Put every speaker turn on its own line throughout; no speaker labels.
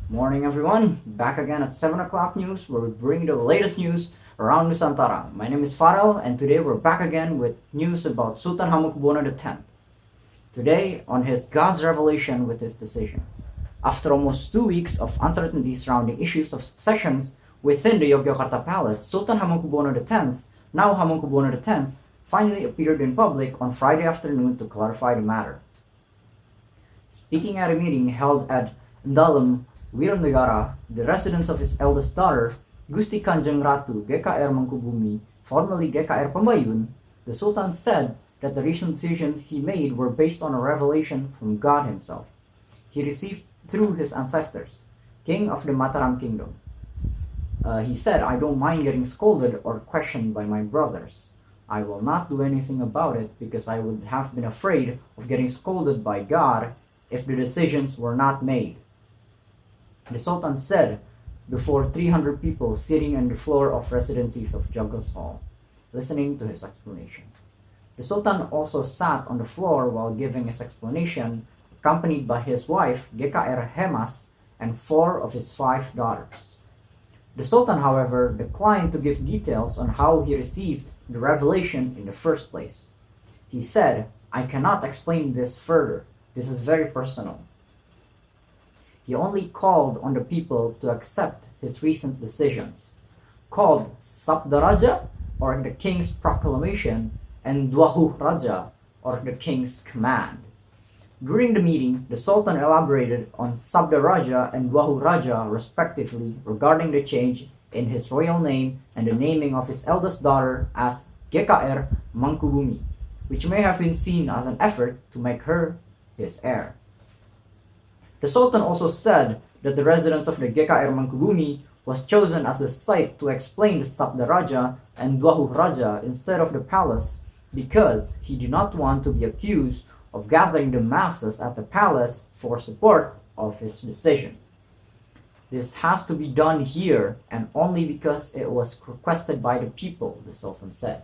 Morning everyone, back again at 7 o'clock news where we bring you the latest news around Nusantara. My name is Fachrell and today we're back again with news about Sultan Hamengkubuwono X. Today on his God's revelation with his decision. After almost 2 weeks of uncertainty surrounding issues of successions within the Yogyakarta Palace, Sultan Hamengkubuwono X, now Hamengkubuwono X, finally appeared in public on Friday afternoon to clarify the matter. Speaking at a meeting held at Ndalam, Wiranegara, the residence of his eldest daughter, Gusti Kanjeng Ratu GKR Mangkubumi, formerly GKR Pembayun, the Sultan said that the recent decisions he made were based on a revelation from God himself. He received through his ancestors, king of the Mataram kingdom. He said, "I don't mind getting scolded or questioned by my brothers. I will not do anything about it because I would have been afraid of getting scolded by God if the decisions were not made." The Sultan said before 300 people sitting on the floor of residencies of Jogos Hall, listening to his explanation. The Sultan also sat on the floor while giving his explanation, accompanied by his wife, GKR Hemas, and 4 of his 5 daughters. The Sultan, however, declined to give details on how he received the revelation in the first place. He said, "I cannot explain this further. This is very personal." He only called on the people to accept his recent decisions, called Sabda Raja, or the king's proclamation, and Dwahu Raja, or the king's command. During the meeting, the Sultan elaborated on Sabda Raja and Dwahu Raja respectively regarding the change in his royal name and the naming of his eldest daughter as GKR Mangkubumi, which may have been seen as an effort to make her his heir. The Sultan also said that the residence of the GKR Mangkubumi was chosen as the site to explain the Sabda Raja and Dwahu Raja instead of the palace because he did not want to be accused of gathering the masses at the palace for support of his decision. "This has to be done here and only because it was requested by the people," the Sultan said.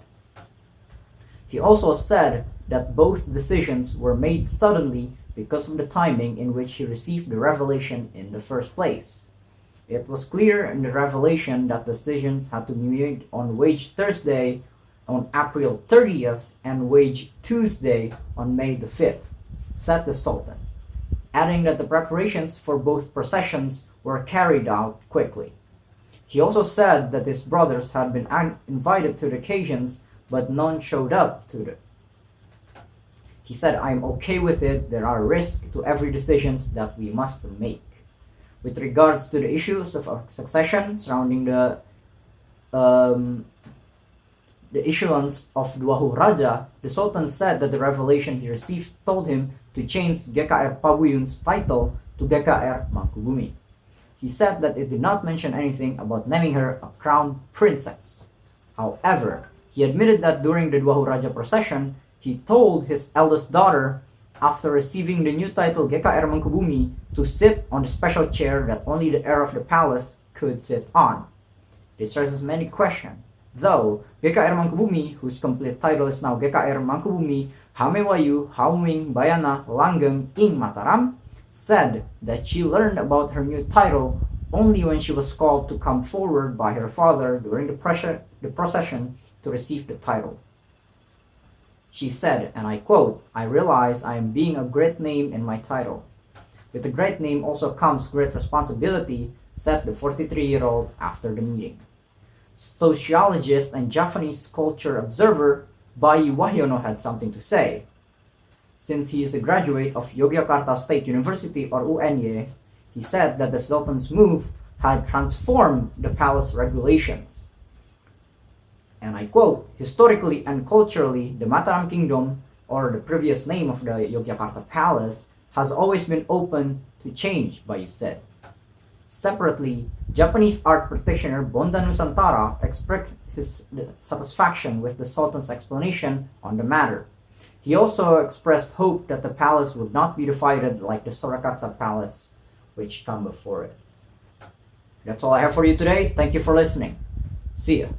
He also said that both decisions were made suddenly because of the timing in which he received the revelation in the first place. It was clear in the revelation that decisions had to be made on Wage Thursday on April 30th and Wage Tuesday on May the 5th, said the Sultan, adding that the preparations for both processions were carried out quickly. He also said that his brothers had been invited to the occasions, but none showed up to it. He said, "I am okay with it. There are risks to every decisions that we must make." With regards to the issues of succession surrounding the issuance of Dwahu Raja, the Sultan said that the revelation he received told him to change GKR Pabuyun's title to GKR Mangkubumi. He said that it did not mention anything about naming her a crown princess. However, he admitted that during the Dwahu Raja procession, he told his eldest daughter, after receiving the new title GKR Mangkubumi, to sit on the special chair that only the heir of the palace could sit on. This raises many questions. Though GKR Mangkubumi, whose complete title is now GKR Mangkubumi Hamewayu Hauming Bayana Langgeng Ing Mataram, said that she learned about her new title only when she was called to come forward by her father during the procession to receive the title. She said, and I quote, "I realize I am being a great name in my title. With a great name also comes great responsibility," said the 43-year-old after the meeting. Sociologist and Japanese culture observer Bayi Wahyono had something to say. Since he is a graduate of Yogyakarta State University or UNY, he said that the Sultan's move had transformed the palace regulations. And I quote, "Historically and culturally, the Mataram Kingdom, or the previous name of the Yogyakarta Palace, has always been open to change," Bayu said. Separately, Japanese art practitioner Bonda Nusantara expressed his satisfaction with the Sultan's explanation on the matter. He also expressed hope that the palace would not be divided like the Surakarta Palace, which come before it. That's all I have for you today. Thank you for listening. See ya.